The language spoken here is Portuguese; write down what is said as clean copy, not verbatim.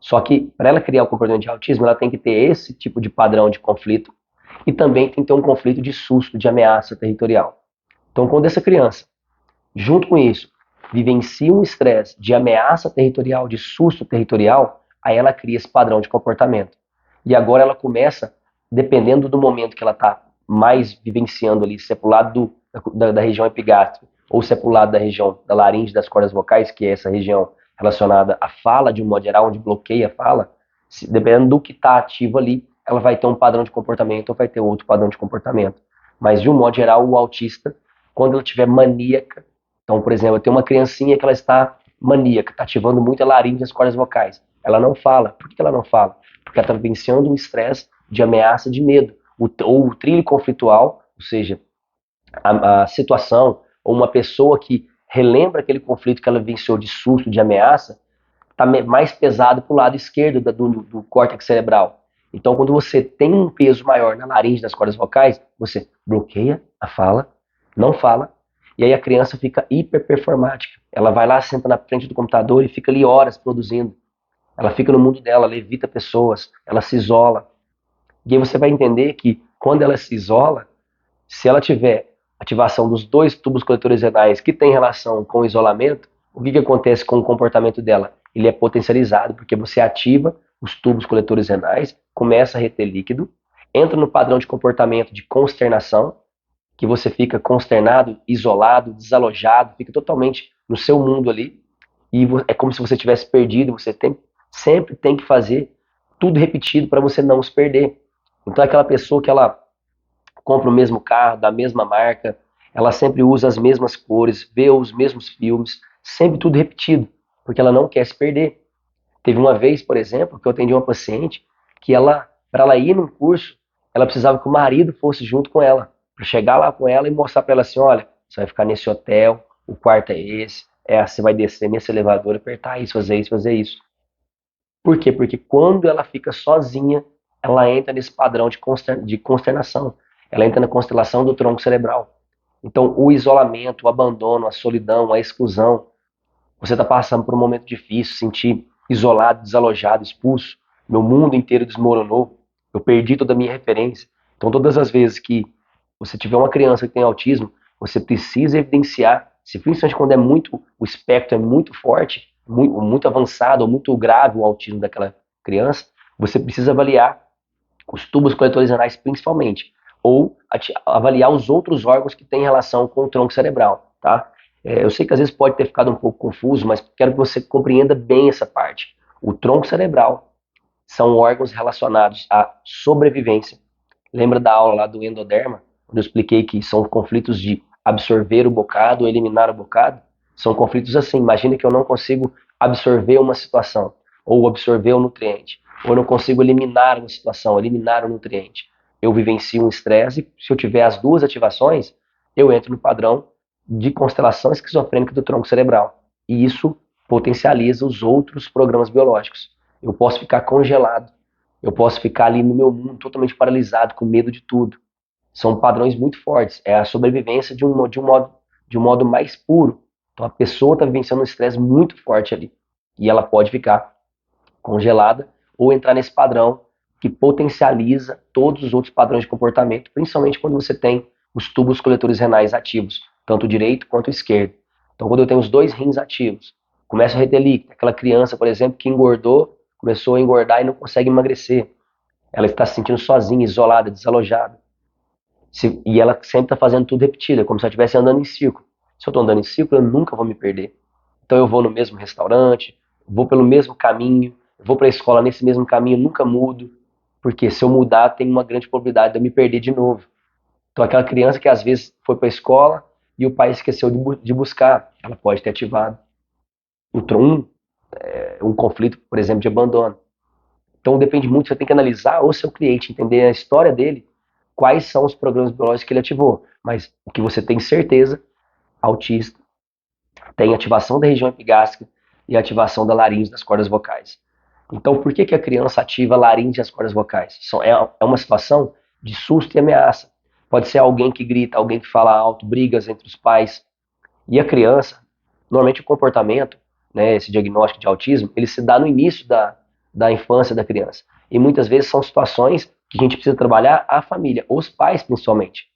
Só que para ela criar o comportamento de autismo, ela tem que ter esse tipo de padrão de conflito e também tem que ter um conflito de susto, de ameaça territorial. Então, quando essa criança, junto com isso, vivencia um estresse de ameaça territorial, de susto territorial, aí ela cria esse padrão de comportamento. E agora ela começa, dependendo do momento que ela está mais vivenciando ali, se é pro lado da região epigástrica ou se é pro lado da região da laringe, das cordas vocais, que é essa região relacionada à fala, de um modo geral, onde bloqueia a fala, dependendo do que está ativo ali, ela vai ter um padrão de comportamento ou vai ter outro padrão de comportamento. Mas, de um modo geral, o autista, quando ele tiver maníaca, então, por exemplo, tem uma criancinha que ela está maníaca, está ativando muito a laringe e as cordas vocais. Ela não fala. Por que ela não fala? Porque ela está vivenciando um estresse de ameaça, de medo. Ou o trilho conflitual, ou seja, a situação, ou uma pessoa que relembra aquele conflito que ela vivenciou de susto, de ameaça, está mais pesado para o lado esquerdo do córtex cerebral. Então, quando você tem um peso maior na laringe das cordas vocais, você bloqueia a fala, não fala, e aí a criança fica hiperperformática. Ela vai lá, senta na frente do computador e fica ali horas produzindo. Ela fica no mundo dela, ela evita pessoas, ela se isola. E aí você vai entender que quando ela se isola, se ela tiver ativação dos dois tubos coletores renais que tem relação com o isolamento, o que acontece com o comportamento dela? Ele é potencializado, porque você ativa os tubos coletores renais, começa a reter líquido, entra no padrão de comportamento de consternação, que você fica consternado, isolado, desalojado, fica totalmente no seu mundo ali, e é como se você tivesse perdido, você sempre tem que fazer tudo repetido para você não se perder. Então, é aquela pessoa que ela compra o mesmo carro, da mesma marca, ela sempre usa as mesmas cores, vê os mesmos filmes, sempre tudo repetido, porque ela não quer se perder. Teve uma vez, por exemplo, que eu atendi uma paciente que ela, para ela ir num curso, ela precisava que o marido fosse junto com ela, para chegar lá com ela e mostrar para ela assim, olha, você vai ficar nesse hotel, o quarto é esse, você vai descer nesse elevador, apertar isso, fazer isso, fazer isso. Por quê? Porque quando ela fica sozinha, ela entra nesse padrão de consternação. Ela entra na constelação do tronco cerebral. Então, o isolamento, o abandono, a solidão, a exclusão, você está passando por um momento difícil, sentir isolado, desalojado, expulso. Meu mundo inteiro desmoronou. Eu perdi toda a minha referência. Então, todas as vezes que você tiver uma criança que tem autismo, você precisa evidenciar, se principalmente quando é muito, o espectro é muito forte, muito avançado ou muito grave o autismo daquela criança, você precisa avaliar os tubos coletores renais principalmente, ou avaliar os outros órgãos que têm relação com o tronco cerebral, tá? Eu sei que às vezes pode ter ficado um pouco confuso, mas quero que você compreenda bem essa parte. O tronco cerebral são órgãos relacionados à sobrevivência. Lembra da aula lá do endoderma, onde eu expliquei que são conflitos de absorver o bocado ou eliminar o bocado? São conflitos assim. Imagina que eu não consigo absorver uma situação, ou absorver um nutriente, ou eu não consigo eliminar uma situação, eliminar um nutriente. Eu vivencio um estresse, e se eu tiver as duas ativações, eu entro no padrão de constelação esquizofrênica do tronco cerebral. E isso potencializa os outros programas biológicos. Eu posso ficar congelado, eu posso ficar ali no meu mundo totalmente paralisado, com medo de tudo. São padrões muito fortes. É a sobrevivência de um modo mais puro. Então a pessoa está vivenciando um estresse muito forte ali. E ela pode ficar congelada ou entrar nesse padrão que potencializa todos os outros padrões de comportamento, principalmente quando você tem os tubos coletores renais ativos, tanto o direito quanto o esquerdo. Então, quando eu tenho os dois rins ativos, começa a reter líquido. Aquela criança, por exemplo, que engordou, começou a engordar e não consegue emagrecer. Ela está se sentindo sozinha, isolada, desalojada. E ela sempre está fazendo tudo repetido, é como se ela estivesse andando em círculo. Se eu estou andando em círculo, eu nunca vou me perder. Então eu vou no mesmo restaurante, vou pelo mesmo caminho, vou para a escola nesse mesmo caminho, nunca mudo, porque se eu mudar, tem uma grande probabilidade de eu me perder de novo. Então aquela criança que às vezes foi para a escola e o pai esqueceu de buscar, ela pode ter ativado um conflito, por exemplo, de abandono. Então depende muito, você tem que analisar o seu cliente, entender a história dele, quais são os programas biológicos que ele ativou. Mas o que você tem certeza, autista, tem ativação da região epigástrica e ativação da laringe das cordas vocais. Então, por que a criança ativa a laringe e as cordas vocais? É uma situação de susto e ameaça. Pode ser alguém que grita, alguém que fala alto, brigas entre os pais. E a criança, normalmente o comportamento, né, esse diagnóstico de autismo, ele se dá no início da infância da criança. E muitas vezes são situações que a gente precisa trabalhar a família, os pais principalmente.